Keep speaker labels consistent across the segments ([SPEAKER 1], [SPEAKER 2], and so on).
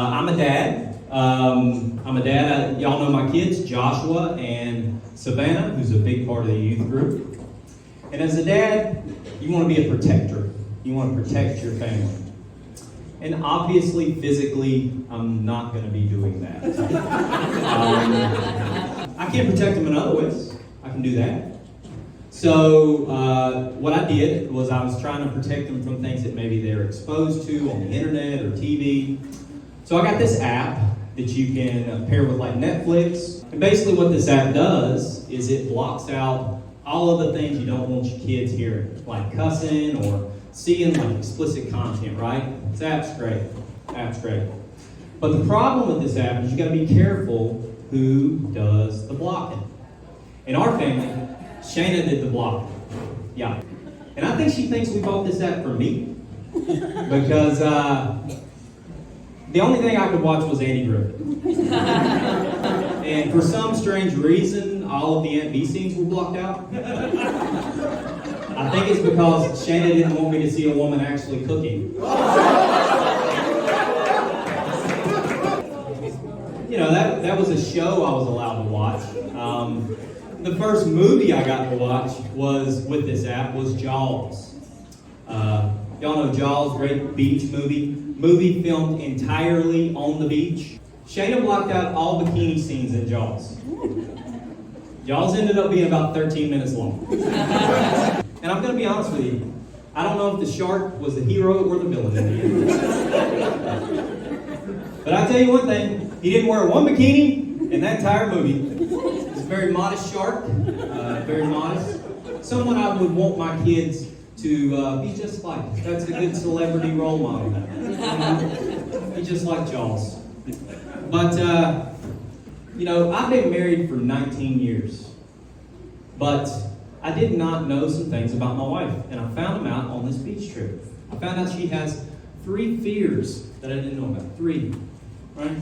[SPEAKER 1] I'm a dad. Y'all know my kids, Joshua and Savannah, who's a big part of the youth group. And as a dad, you want to be a protector. You want to protect your family. And obviously, physically, I'm not going to be doing that. I can protect them in other ways. I can do that. So what I did was I was trying to protect them from things that maybe they're exposed to on the internet or TV. So I got this app that you can pair with like Netflix. And basically what this app does is it blocks out all of the things you don't want your kids hearing, like cussing or seeing like explicit content, right? This app's great. App's great. But the problem with this app is you gotta be careful who does the blocking. In our family, Shayna did the blocking. Yeah. And I think she thinks we bought this app for me. Because the only thing I could watch was Andy Griffith. And for some strange reason, all of the Aunt B scenes were blocked out. I think it's because Shayna didn't want me to see a woman actually cooking. You know, that was a show I was allowed to watch. The first movie I got to watch was with this app was Jaws. Y'all know Jaws, great beach movie. Movie filmed entirely on the beach. Shayna blocked out all bikini scenes in Jaws. Jaws ended up being about 13 minutes long. And I'm going to be honest with you, I don't know if the shark was the hero or the villain in the end. But I tell you one thing, he didn't wear one bikini in that entire movie. He's a very modest shark, very modest. Someone I would want my kids to be just like. That's a good celebrity role model. Be just like Jaws. But, you know, I've been married for 19 years. But I did not know some things about my wife, and I found them out on this beach trip. I found out she has 3 fears that I didn't know about. 3, right?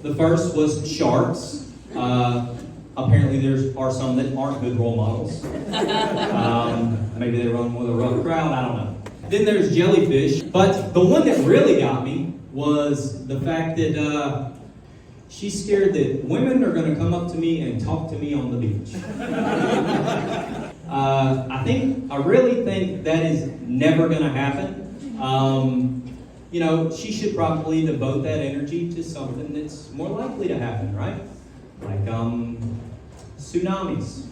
[SPEAKER 1] The first was sharks. Apparently there are some that aren't good role models. Maybe they run with a rough crowd, I don't know. Then there's jellyfish, but the one that really got me was the fact that she's scared that women are going to come up to me and talk to me on the beach. I really think that is never going to happen. You know, she should probably devote that energy to something that's more likely to happen, right? Like tsunamis,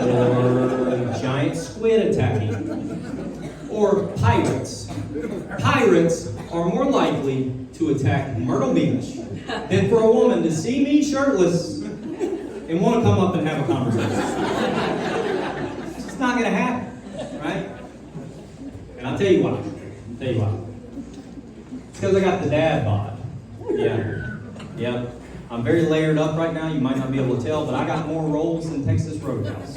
[SPEAKER 1] or giant squid attacking, or pirates. Pirates are more likely to attack Myrtle Beach than for a woman to see me shirtless and want to come up and have a conversation. It's just not going to happen, right? And I'll tell you why. It's because I got the dad bod. Yeah. I'm very layered up right now. You might not be able to tell, but I got more rolls than Texas Roadhouse.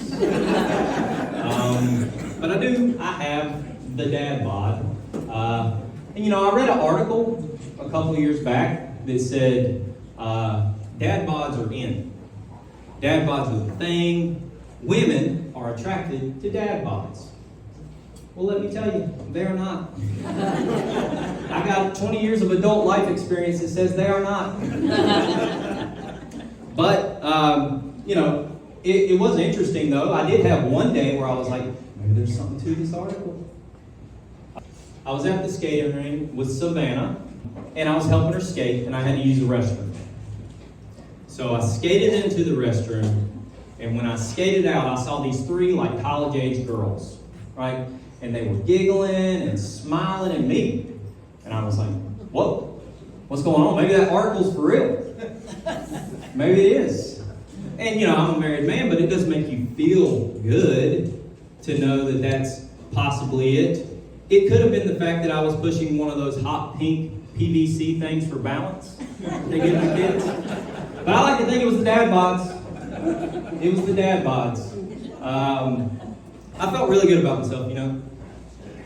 [SPEAKER 1] But I have the dad bod. And you know, I read an article a couple of years back that said dad bods are in. Dad bods are the thing. Women are attracted to dad bods. Well, let me tell you, they are not. I got 20 years of adult life experience that says they are not. But, you know, it was interesting, though. I did have one day where I was like, maybe there's something to this article. I was at the skating rink with Savannah, and I was helping her skate, and I had to use the restroom. So I skated into the restroom, and when I skated out, I saw these 3 like college-age girls, right? And they were giggling and smiling at me. And I was like, whoa, what's going on? Maybe that article's for real. Maybe it is. And you know, I'm a married man, but it does make you feel good to know that that's possibly it. It could have been the fact that I was pushing one of those hot pink PVC things for balance to get the kids. But I like to think it was the dad bods. It was the dad bods. I felt really good about myself, you know.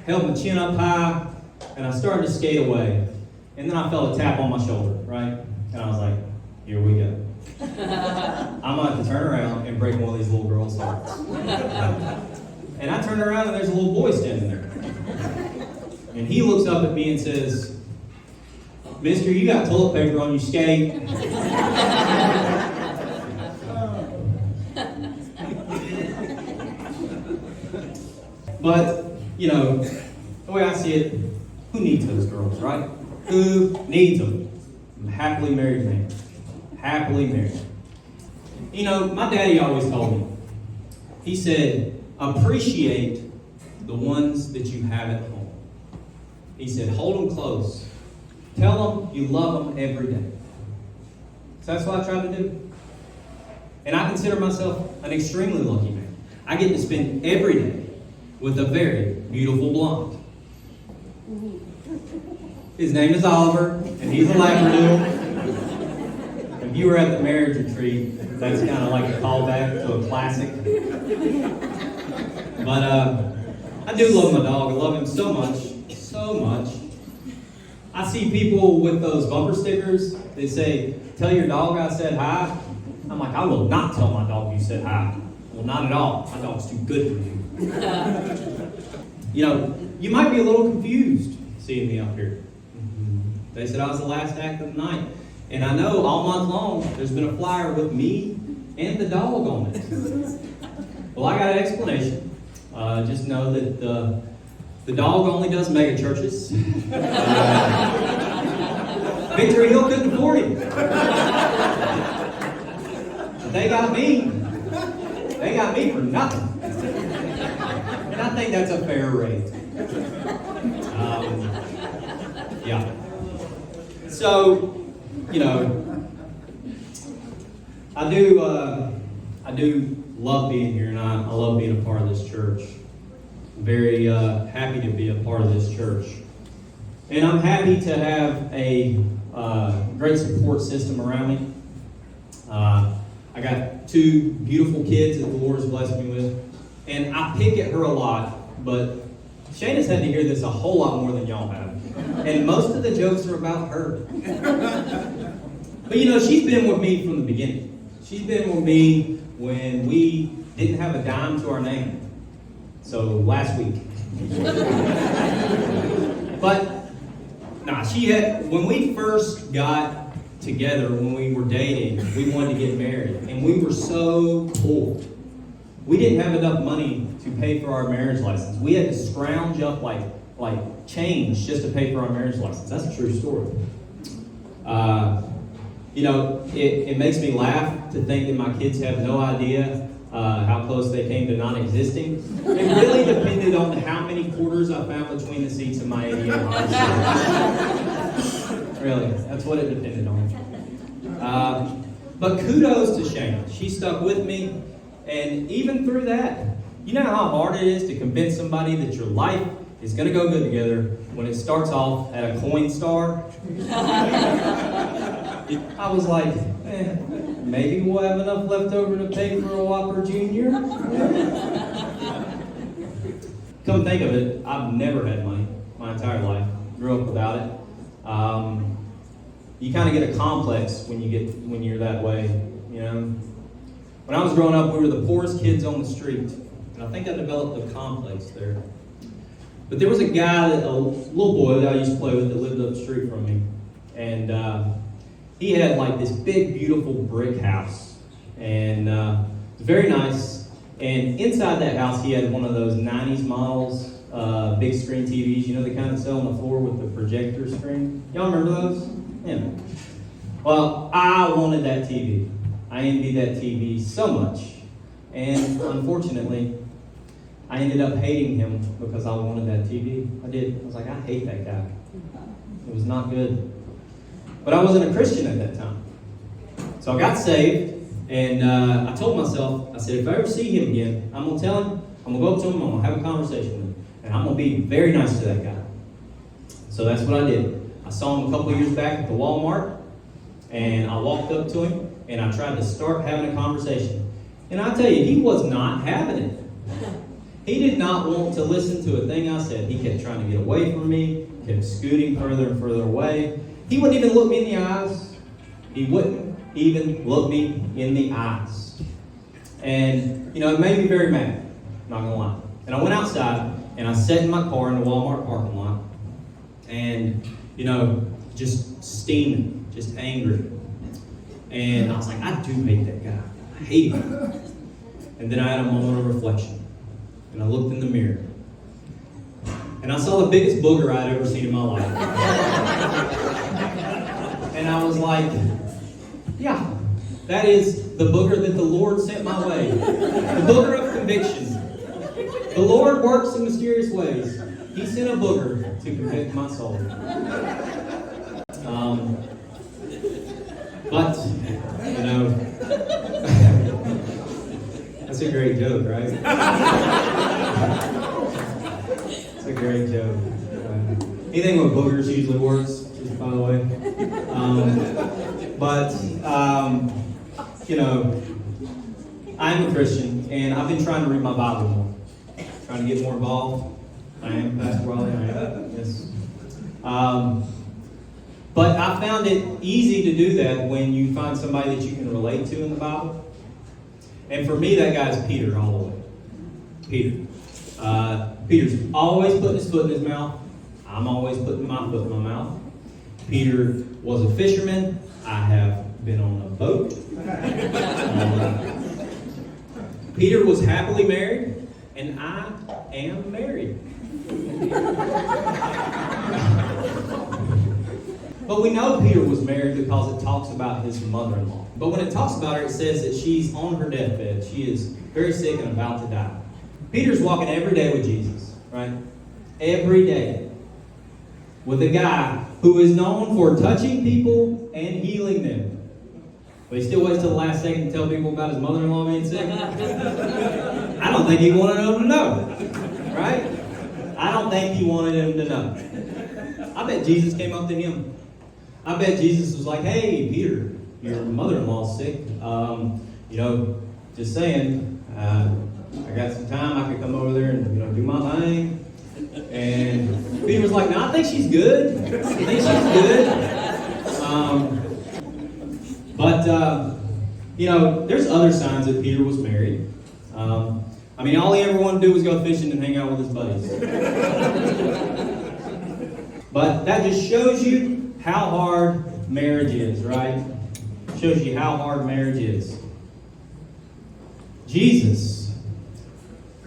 [SPEAKER 1] Held my chin up high, and I started to skate away. And then I felt a tap on my shoulder, right? And I was like, here we go. I'm going to have to turn around and break one of these little girls' hearts. And I turned around, and there's a little boy standing there. And he looks up at me and says, Mister, you got toilet paper on your skate. But, the way I see it, who needs those girls, right? Who needs them? I'm a happily married man. Happily married. My daddy always told me, he said, appreciate the ones that you have at home. He said, hold them close. Tell them you love them every day. So that's what I try to do. And I consider myself an extremely lucky man. I get to spend every day with a very beautiful blonde. His name is Oliver, and he's a Labradoodle. If you were at the marriage retreat, that's kind of like a callback to a classic. But I do love my dog. I love him so much, so much. I see people with those bumper stickers. They say, tell your dog I said hi. I'm like, I will not tell my dog you said hi. Well, not at all. My dog's too good for you. You might be a little confused seeing me up here. They said I was the last act of the night. And I know all month long there's been a flyer with me and the dog on it. Well, I got an explanation. Just know that the dog only does mega churches. Victory Hill couldn't afford him. They got me. They got me for nothing. And I think that's a fair rate. Yeah. So, I do love being here, and I love being a part of this church. I'm very happy to be a part of this church. And I'm happy to have a great support system around me. I got two beautiful kids that the Lord has blessed me with. And I pick at her a lot, but Shayna's had to hear this a whole lot more than y'all have. And most of the jokes are about her. But she's been with me from the beginning. She's been with me when we didn't have a dime to our name. So last week. But when we first got together, when we were dating, we wanted to get married. And we were so poor. We didn't have enough money to pay for our marriage license. We had to scrounge up like change just to pay for our marriage license. That's a true story. It makes me laugh to think that my kids have no idea how close they came to non-existing. It really depended on how many quarters I found between the seats of my 88 Honda. Really, that's what it depended on. But kudos to Shayna. She stuck with me, and even through that, you know how hard it is to convince somebody that your life is going to go good together when it starts off at a Coinstar? I was like, maybe we'll have enough left over to pay for a Whopper Jr. Come think of it, I've never had money my entire life. Grew up without it. You kind of get a complex when you're that way, When I was growing up, we were the poorest kids on the street, and I think I developed a complex there. But there was a little boy that I used to play with that lived up the street from me, and he had like this big, beautiful brick house, and it was very nice. And inside that house, he had one of those 90s models, big screen TVs, they kind of sell on the floor with the projector screen. Y'all remember those? Yeah. Well, I wanted that TV. I envied that TV so much. And unfortunately, I ended up hating him because I wanted that TV. I did. I was like, I hate that guy. It was not good. But I wasn't a Christian at that time. So I got saved, and I told myself, I said, if I ever see him again, I'm going to tell him, I'm going to go up to him, I'm going to have a conversation with him, and I'm going to be very nice to that guy. So that's what I did. I saw him a couple of years back at the Walmart, and I walked up to him, and I tried to start having a conversation. And I tell you, he was not having it. He did not want to listen to a thing I said. He kept trying to get away from me, kept scooting further and further away. He wouldn't even look me in the eyes. He wouldn't even look me in the eyes. And, it made me very mad, not gonna lie. And I went outside, and I sat in my car in the Walmart parking lot. And, just steaming, just angry. And I was like, I do hate that guy. I hate him. And then I had a moment of reflection. And I looked in the mirror. And I saw the biggest booger I'd ever seen in my life. And I was like, yeah, that is the booger that the Lord sent my way. The booger of conviction. The Lord works in mysterious ways. He sent a booger to convict my soul. But, you know, that's a great joke, right? It's a great joke. Anything with boogers usually works, just by the way. You know, I'm a Christian, and I've been trying to read my Bible more. Trying to get more involved. I am, Pastor Wiley, I am, yes. But I found it easy to do that when you find somebody that you can relate to in the Bible. And for me, that guy's Peter all the way. Peter. Peter's always putting his foot in his mouth. I'm always putting my foot in my mouth. Peter was a fisherman. I have been on a boat. Peter was happily married, and I am married. But we know Peter was married because it talks about his mother-in-law. But when it talks about her, it says that she's on her deathbed. She is very sick and about to die. Peter's walking every day with Jesus, right? Every day. With a guy who is known for touching people and healing them. But he still waits till the last second to tell people about his mother-in-law being sick. I don't think he wanted them to know, right? I don't think he wanted them to know. I bet Jesus came up to him. I bet Jesus was like, hey, Peter, your mother-in-law's sick. You know, just saying, I got some time. I could come over there and, you know, do my thing. And Peter was like, no, I think she's good. I think she's good. You know, there's other signs that Peter was married. I mean, all he ever wanted to do was go fishing and hang out with his buddies. But that just shows you how hard marriage is, right? Shows you how hard marriage is. Jesus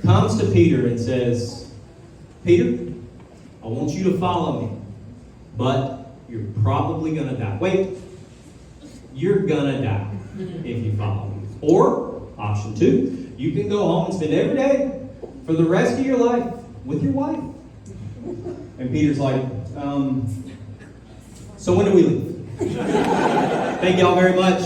[SPEAKER 1] comes to Peter and says, Peter, I want you to follow me, but you're probably going to die. Wait, you're going to die if you follow me. Or, option 2, you can go home and spend every day for the rest of your life with your wife. And Peter's like, so when do we leave? Thank y'all very much.